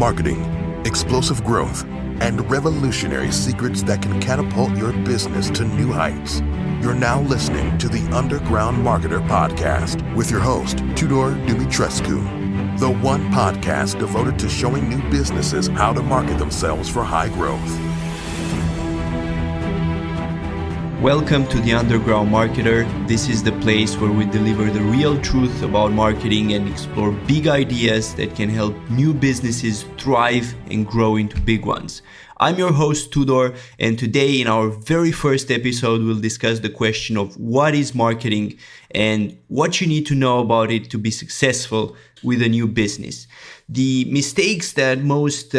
marketing, explosive growth, and revolutionary secrets that can catapult your business to new heights. You're now listening to the Underground Marketer Podcast with your host, Tudor Dumitrescu, the one podcast devoted to showing new businesses how to market themselves for high growth. Welcome to the Underground Marketer. This is the place where we deliver the real truth about marketing and explore big ideas that can help new businesses thrive and grow into big ones. I'm your host Tudor, and today in our very first episode we'll discuss the question of what is marketing and what you need to know about it to be successful with a new business. The mistakes that most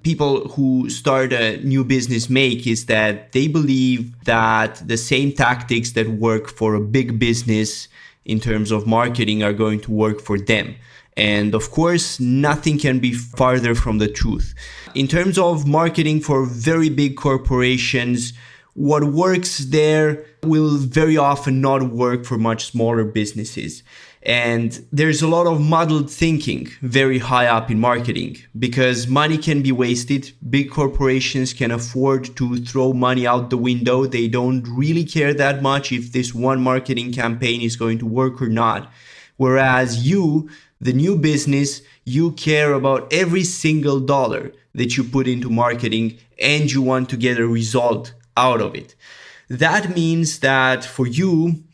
people who start a new business make is that they believe that the same tactics that work for a big business in terms of marketing are going to work for them. And of course, nothing can be farther from the truth. In terms of marketing for very big corporations, what works there will very often not work for much smaller businesses. And there's a lot of muddled thinking very high up in marketing because money can be wasted. Big corporations can afford to throw money out the window. They don't really care that much if this one marketing campaign is going to work or not. Whereas you, the new business, you care about every single dollar that you put into marketing and you want to get a result out of it. That means that for you,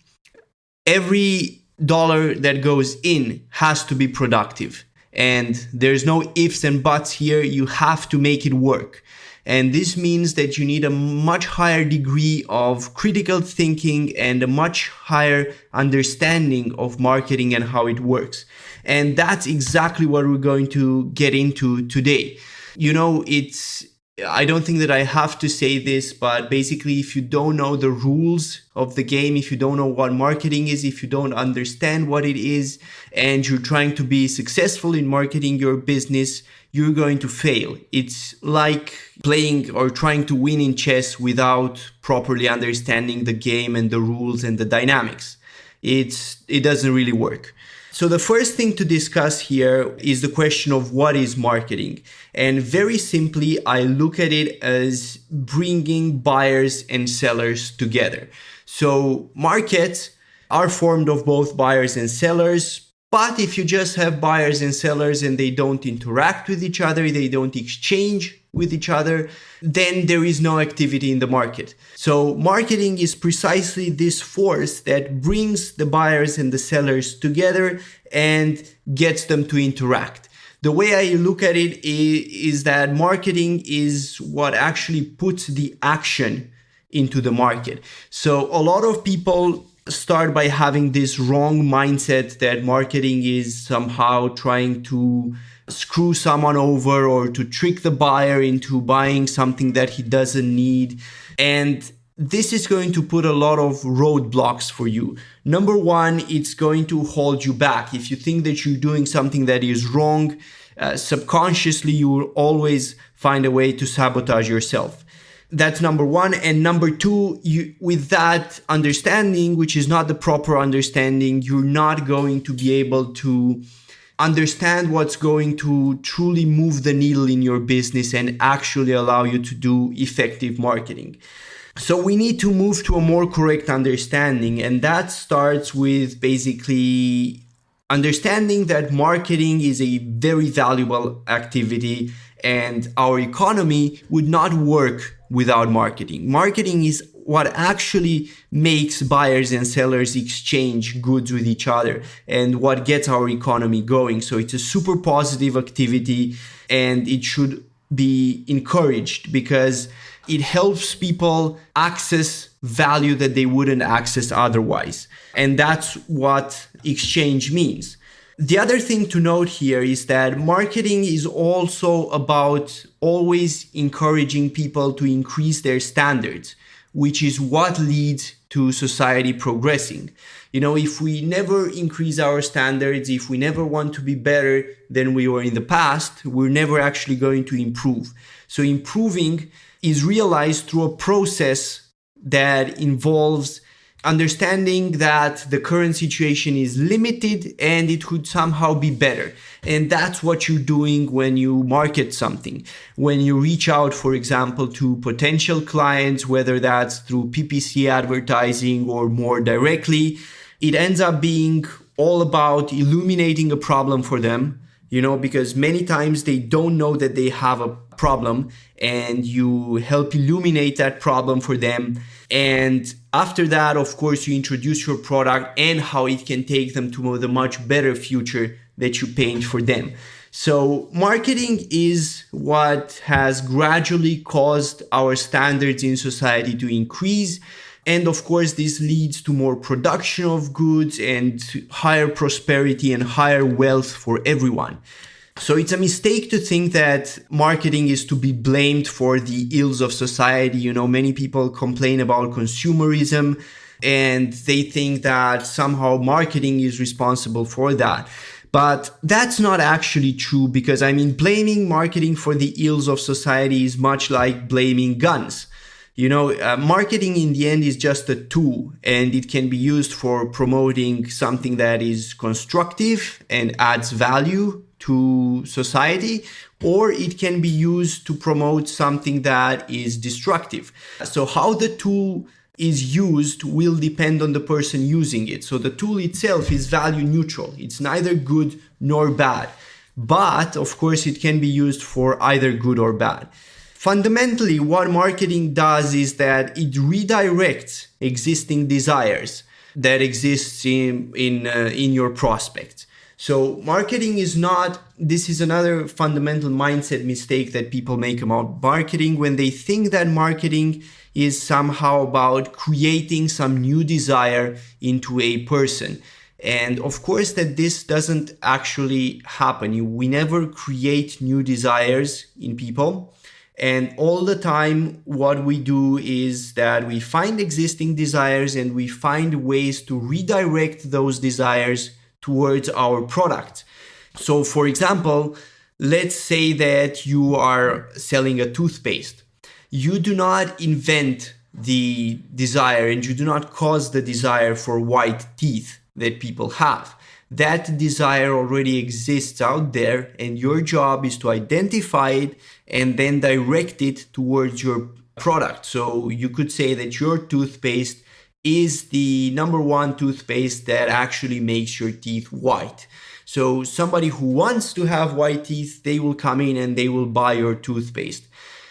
every dollar that goes in has to be productive. And there's no ifs and buts here. You have to make it work. And this means that you need a much higher degree of critical thinking and a much higher understanding of marketing and how it works. And that's exactly what we're going to get into today. You know, I don't think that I have to say this, but basically, if you don't know the rules of the game, if you don't know what marketing is, if you don't understand what it is, and you're trying to be successful in marketing your business, you're going to fail. It's like playing or trying to win in chess without properly understanding the game and the rules and the dynamics. It doesn't really work. So the first thing to discuss here is the question of what is marketing. And very simply, I look at it as bringing buyers and sellers together. So markets are formed of both buyers and sellers. But if you just have buyers and sellers and they don't interact with each other, they don't exchange with each other, then there is no activity in the market. So marketing is precisely this force that brings the buyers and the sellers together and gets them to interact. The way I look at it is that marketing is what actually puts the action into the market. So a lot of people start by having this wrong mindset that marketing is somehow trying to screw someone over or to trick the buyer into buying something that he doesn't need. And this is going to put a lot of roadblocks for you. Number one, it's going to hold you back. If you think that you're doing something that is wrong, subconsciously you will always find a way to sabotage yourself. That's number one. And number two, with that understanding, which is not the proper understanding, you're not going to be able to understand what's going to truly move the needle in your business and actually allow you to do effective marketing. So we need to move to a more correct understanding. And that starts with basically understanding that marketing is a very valuable activity and our economy would not work without marketing. Marketing is what actually makes buyers and sellers exchange goods with each other and what gets our economy going. So it's a super positive activity and it should be encouraged because it helps people access value that they wouldn't access otherwise. And that's what exchange means. The other thing to note here is that marketing is also about always encouraging people to increase their standards, which is what leads to society progressing. You know, if we never increase our standards, if we never want to be better than we were in the past, we're never actually going to improve. So improving is realized through a process that involves understanding that the current situation is limited and it could somehow be better. And that's what you're doing when you market something. When you reach out, for example, to potential clients, whether that's through PPC advertising or more directly, it ends up being all about illuminating a problem for them, because many times they don't know that they have a problem, and you help illuminate that problem for them. And after that, of course, you introduce your product and how it can take them to the much better future that you paint for them. So marketing is what has gradually caused our standards in society to increase. And of course, this leads to more production of goods and higher prosperity and higher wealth for everyone. So it's a mistake to think that marketing is to be blamed for the ills of society. Many people complain about consumerism and they think that somehow marketing is responsible for that. But that's not actually true, because blaming marketing for the ills of society is much like blaming guns. Marketing in the end is just a tool, and it can be used for promoting something that is constructive and adds value to society, or it can be used to promote something that is destructive. So how the tool is used will depend on the person using it. So the tool itself is value neutral. It's neither good nor bad. But of course, it can be used for either good or bad. Fundamentally, what marketing does is that it redirects existing desires that exist in your prospects. So marketing is not, this is another fundamental mindset mistake that people make about marketing, when they think that marketing is somehow about creating some new desire into a person. And of course that this doesn't actually happen. We never create new desires in people. And all the time, what we do is that we find existing desires and we find ways to redirect those desires towards our product. So for example, let's say that you are selling a toothpaste. You do not invent the desire and you do not cause the desire for white teeth that people have. That desire already exists out there, and your job is to identify it and then direct it towards your product. So you could say that your toothpaste is the number one toothpaste that actually makes your teeth white. So somebody who wants to have white teeth, they will come in and they will buy your toothpaste.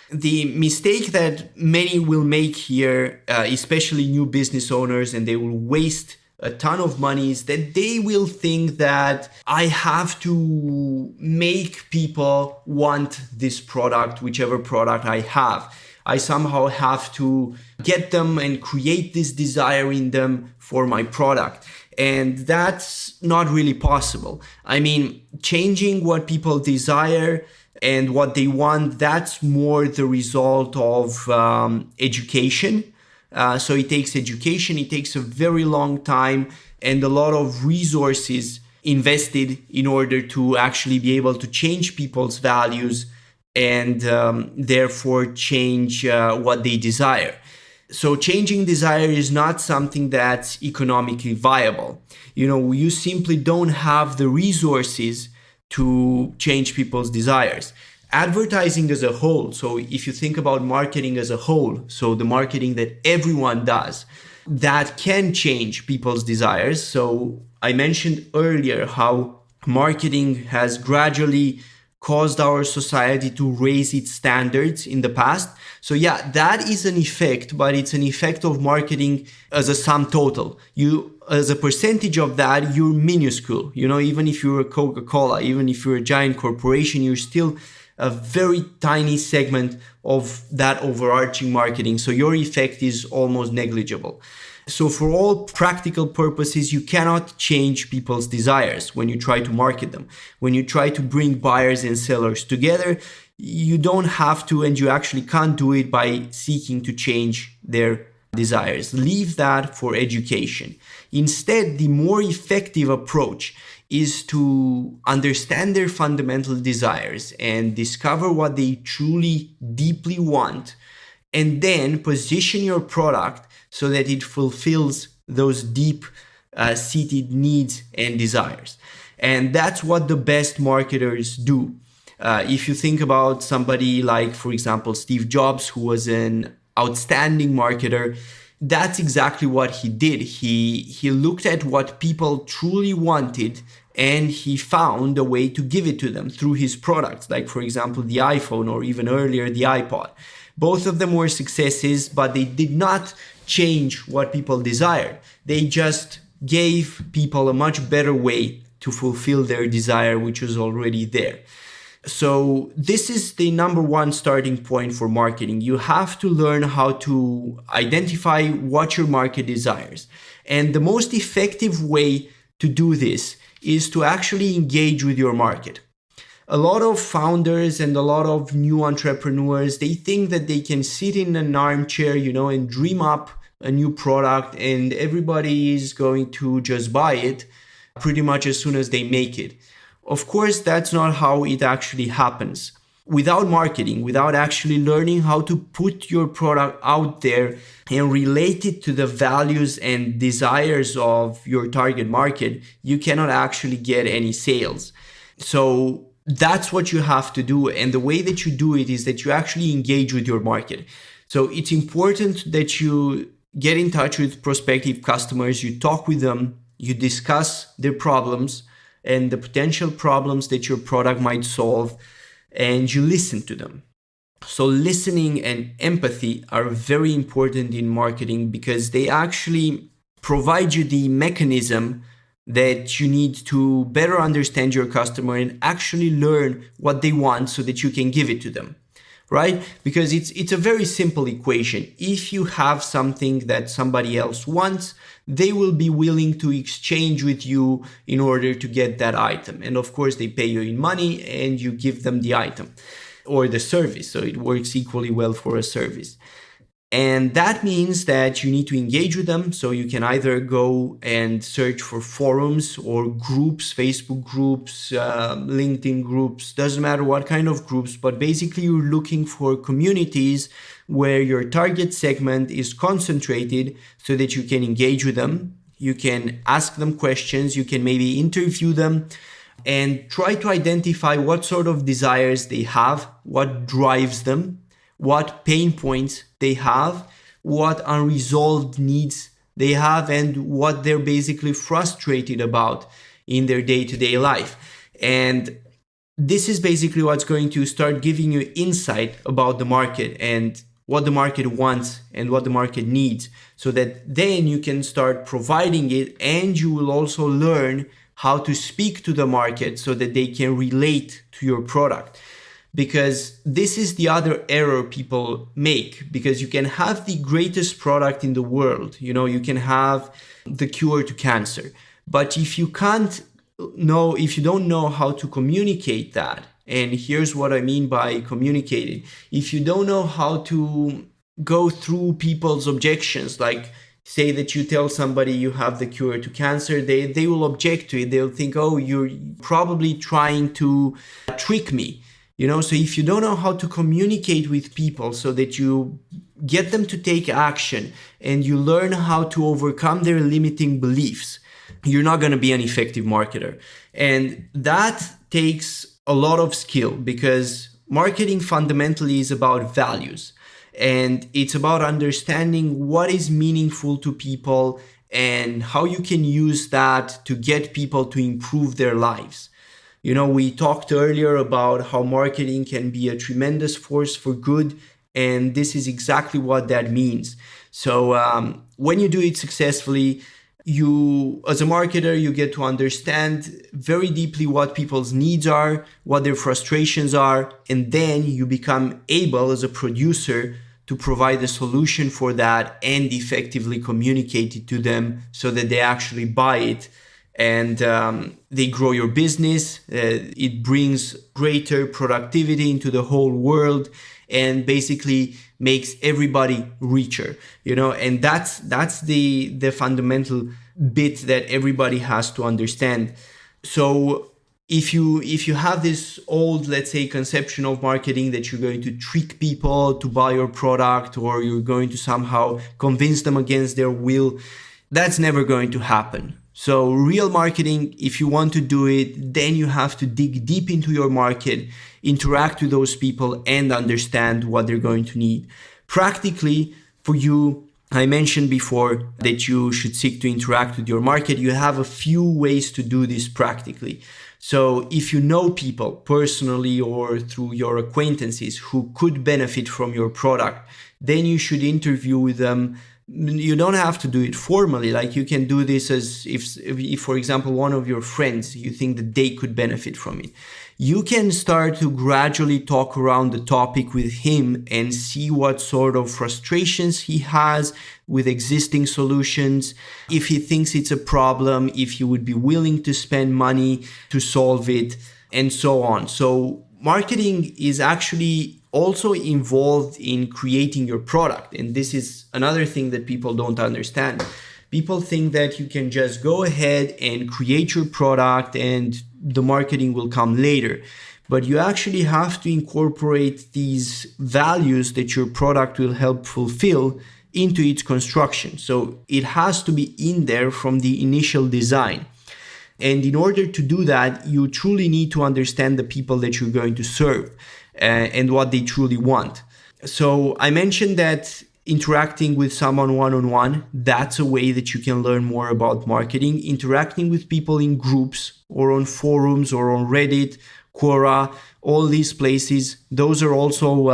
The mistake that many will make here, especially new business owners, and they will waste a ton of money, is that they will think that I have to make people want this product, whichever product I have. I somehow have to get them and create this desire in them for my product. And that's not really possible. Changing what people desire and what they want, that's more the result of education. So it takes education, it takes a very long time and a lot of resources invested in order to actually be able to change people's values and therefore change what they desire. So changing desire is not something that's economically viable. You simply don't have the resources to change people's desires. Advertising as a whole, so if you think about marketing as a whole, so the marketing that everyone does, that can change people's desires. So I mentioned earlier how marketing has gradually caused our society to raise its standards in the past. So yeah, that is an effect, but it's an effect of marketing as a sum total. As a percentage of that, you're minuscule. Even if you're a Coca-Cola, even if you're a giant corporation, you're still a very tiny segment of that overarching marketing. So your effect is almost negligible. So for all practical purposes, you cannot change people's desires when you try to market them. When you try to bring buyers and sellers together, you don't have to, and you actually can't do it by seeking to change their desires. Leave that for education. Instead, the more effective approach is to understand their fundamental desires and discover what they truly deeply want, and then position your product so that it fulfills those deep seated needs and desires. And that's what the best marketers do. If you think about somebody like, for example, Steve Jobs, who was an outstanding marketer, that's exactly what he did. He looked at what people truly wanted and he found a way to give it to them through his products, like, for example, the iPhone, or even earlier, the iPod. Both of them were successes, but they did not change what people desired. They just gave people a much better way to fulfill their desire, which was already there. So this is the number one starting point for marketing. You have to learn how to identify what your market desires. And the most effective way to do this is to actually engage with your market. A lot of founders and a lot of new entrepreneurs, they think that they can sit in an armchair, and dream up a new product and everybody is going to just buy it pretty much as soon as they make it. Of course, that's not how it actually happens. Without marketing, without actually learning how to put your product out there and relate it to the values and desires of your target market, you cannot actually get any sales. So that's what you have to do. And the way that you do it is that you actually engage with your market. So it's important that you get in touch with prospective customers, you talk with them, you discuss their problems and the potential problems that your product might solve, and you listen to them. So listening and empathy are very important in marketing because they actually provide you the mechanism that you need to better understand your customer and actually learn what they want so that you can give it to them, right? Because it's a very simple equation. If you have something that somebody else wants, they will be willing to exchange with you in order to get that item. And of course, they pay you in money and you give them the item or the service. So it works equally well for a service. And that means that you need to engage with them. So you can either go and search for forums or groups, Facebook groups, LinkedIn groups, doesn't matter what kind of groups, but basically you're looking for communities where your target segment is concentrated so that you can engage with them. You can ask them questions, you can maybe interview them and try to identify what sort of desires they have, what drives them, what pain points they have, what unresolved needs they have, and what they're basically frustrated about in their day-to-day life. And this is basically what's going to start giving you insight about the market and what the market wants and what the market needs, so that then you can start providing it, and you will also learn how to speak to the market so that they can relate to your product. Because this is the other error people make, because you can have the greatest product in the world, you can have the cure to cancer, but if you don't know how to communicate that, and here's what I mean by communicating, if you don't know how to go through people's objections, like say that you tell somebody you have the cure to cancer, they will object to it. They'll think, oh, you're probably trying to trick me. So if you don't know how to communicate with people so that you get them to take action and you learn how to overcome their limiting beliefs, you're not going to be an effective marketer. And that takes a lot of skill, because marketing fundamentally is about values. And it's about understanding what is meaningful to people and how you can use that to get people to improve their lives. We talked earlier about how marketing can be a tremendous force for good, and this is exactly what that means. So when you do it successfully, you, as a marketer, you get to understand very deeply what people's needs are, what their frustrations are, and then you become able as a producer to provide a solution for that and effectively communicate it to them so that they actually buy it. And they grow your business. It brings greater productivity into the whole world and basically makes everybody richer, and that's the fundamental bit that everybody has to understand. So if you have this old, let's say, conception of marketing that you're going to trick people to buy your product, or you're going to somehow convince them against their will, That's never going to happen. So real marketing, if you want to do it, then you have to dig deep into your market, interact with those people, and understand what they're going to need. Practically, for you, I mentioned before that you should seek to interact with your market. You have a few ways to do this practically. So if you know people personally or through your acquaintances who could benefit from your product, then you should interview with them. You don't have to do it formally. Like, you can do this as if, for example, one of your friends, you think that they could benefit from it. You can start to gradually talk around the topic with him and see what sort of frustrations he has with existing solutions, if he thinks it's a problem, if he would be willing to spend money to solve it, and so on. So marketing is actually also involved in creating your product. And this is another thing that people don't understand. People think that you can just go ahead and create your product and the marketing will come later. But you actually have to incorporate these values that your product will help fulfill into its construction. So it has to be in there from the initial design. And in order to do that, you truly need to understand the people that you're going to serve and what they truly want. So I mentioned that interacting with someone one-on-one, that's a way that you can learn more about marketing. Interacting with people in groups or on forums or on Reddit, Quora, all these places, those are also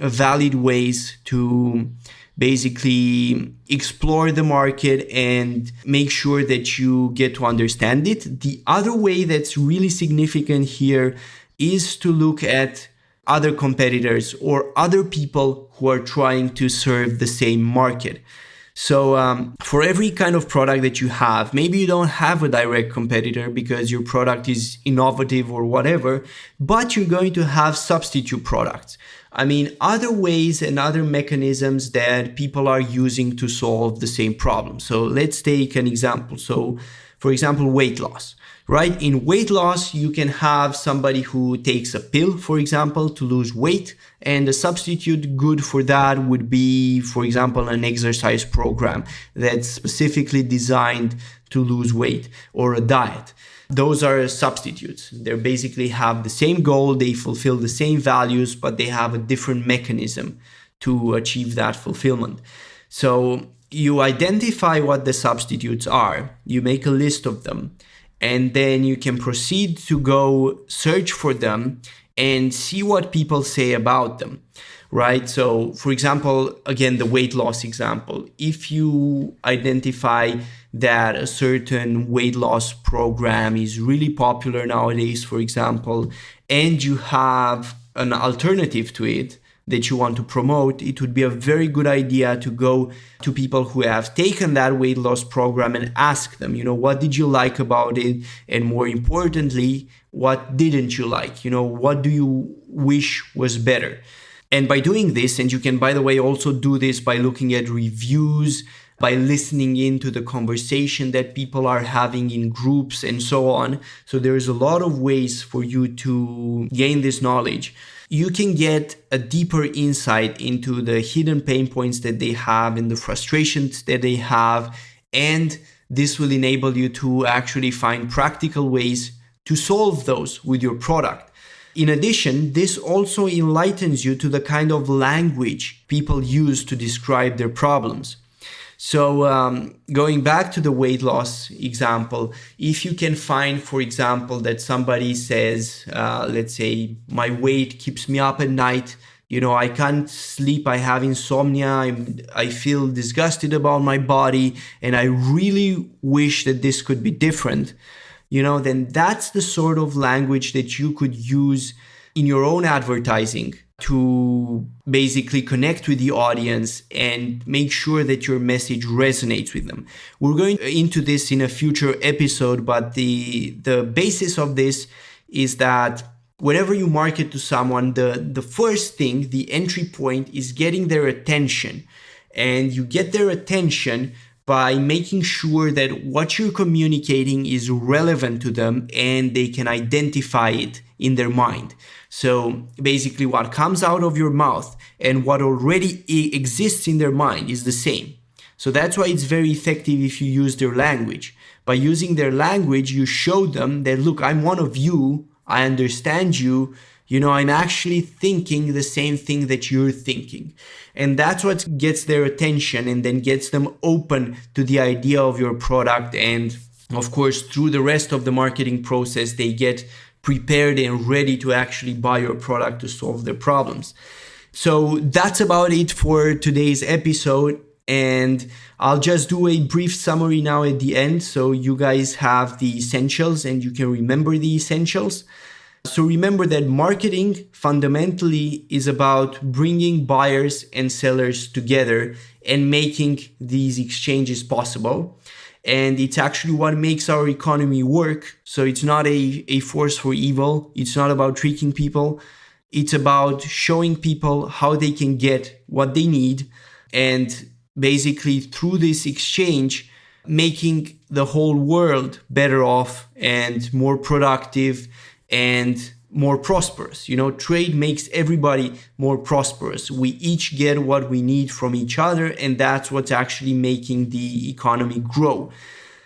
valid ways to basically explore the market and make sure that you get to understand it. The other way that's really significant here is to look at other competitors or other people who are trying to serve the same market. So for every kind of product that you have, maybe you don't have a direct competitor because your product is innovative or whatever, but you're going to have substitute products. I mean, other ways and other mechanisms that people are using to solve the same problem. So let's take an example. So for example, weight loss. Right? In weight loss, you can have somebody who takes a pill, for example, to lose weight. And a substitute good for that would be, for example, an exercise program that's specifically designed to lose weight, or a diet. Those are substitutes. They basically have the same goal, they fulfill the same values, but they have a different mechanism to achieve that fulfillment. So you identify what the substitutes are, you make a list of them, and then you can proceed to go search for them and see what people say about them, right? So for example, again, the weight loss example, if you identify that a certain weight loss program is really popular nowadays, for example, and you have an alternative to it that you want to promote, it would be a very good idea to go to people who have taken that weight loss program and ask them, what did you like about it? And more importantly, what didn't you like? What do you wish was better? And by doing this, and you can, by the way, also do this by looking at reviews, by listening into the conversation that people are having in groups and so on. So there's a lot of ways for you to gain this knowledge. You can get a deeper insight into the hidden pain points that they have and the frustrations that they have. And this will enable you to actually find practical ways to solve those with your product. In addition, this also enlightens you to the kind of language people use to describe their problems. So going back to the weight loss example, if you can find, for example, that somebody says, let's say, my weight keeps me up at night, I can't sleep, I have insomnia, I feel disgusted about my body, and I really wish that this could be different, then that's the sort of language that you could use in your own advertising to basically connect with the audience and make sure that your message resonates with them. We're going into this in a future episode, but the basis of this is that whenever you market to someone, the first thing, the entry point, is getting their attention. And you get their attention by making sure that what you're communicating is relevant to them and they can identify it in their mind. So basically what comes out of your mouth and what already exists in their mind is the same. So that's why it's very effective if you use their language. By using their language, you show them that, look, I'm one of you, I understand you, I'm actually thinking the same thing that you're thinking. And that's what gets their attention and then gets them open to the idea of your product. And of course, through the rest of the marketing process, they get prepared and ready to actually buy your product to solve their problems. So that's about it for today's episode. And I'll just do a brief summary now at the end, so you guys have the essentials and you can remember the essentials. So remember that marketing fundamentally is about bringing buyers and sellers together and making these exchanges possible. And it's actually what makes our economy work. So it's not a force for evil. It's not about tricking people. It's about showing people how they can get what they need, and basically through this exchange, making the whole world better off and more productive and more prosperous. Trade makes everybody more prosperous. We each get what we need from each other, and that's what's actually making the economy grow.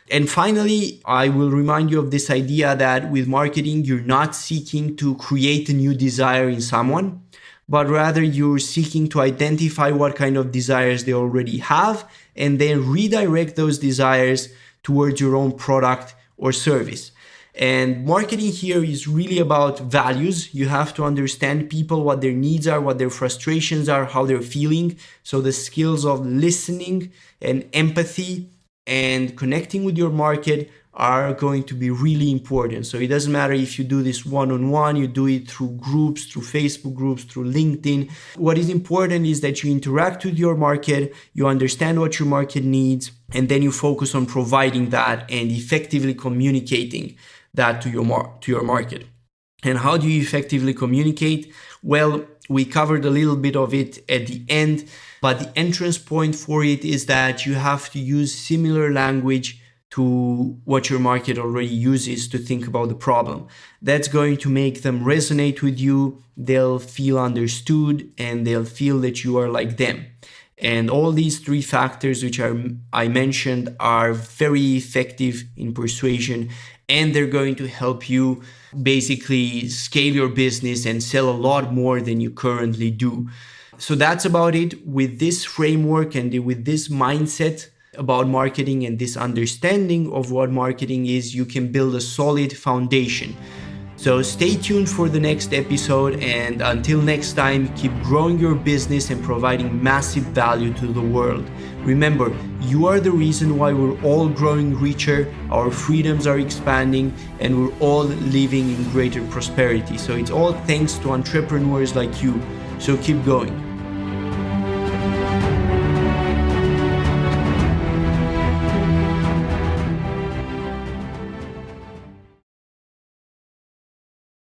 And finally, I will remind you of this idea that with marketing, you're not seeking to create a new desire in someone, but rather you're seeking to identify what kind of desires they already have and then redirect those desires towards your own product or service. And marketing here is really about values. You have to understand people, what their needs are, what their frustrations are, how they're feeling. So the skills of listening and empathy and connecting with your market are going to be really important. So it doesn't matter if you do this one-on-one, you do it through groups, through Facebook groups, through LinkedIn. What is important is that you interact with your market, you understand what your market needs, and then you focus on providing that and effectively communicating that to your market. And how do you effectively communicate? Well, we covered a little bit of it at the end, but the entrance point for it is that you have to use similar language to what your market already uses to think about the problem. That's going to make them resonate with you. They'll feel understood and they'll feel that you are like them. And all these three factors which I mentioned are very effective in persuasion, and they're going to help you basically scale your business and sell a lot more than you currently do. So that's about it. With this framework and with this mindset about marketing and this understanding of what marketing is, you can build a solid foundation. So stay tuned for the next episode, and until next time, keep growing your business and providing massive value to the world. Remember, you are the reason why we're all growing richer, our freedoms are expanding, and we're all living in greater prosperity. So it's all thanks to entrepreneurs like you. So keep going.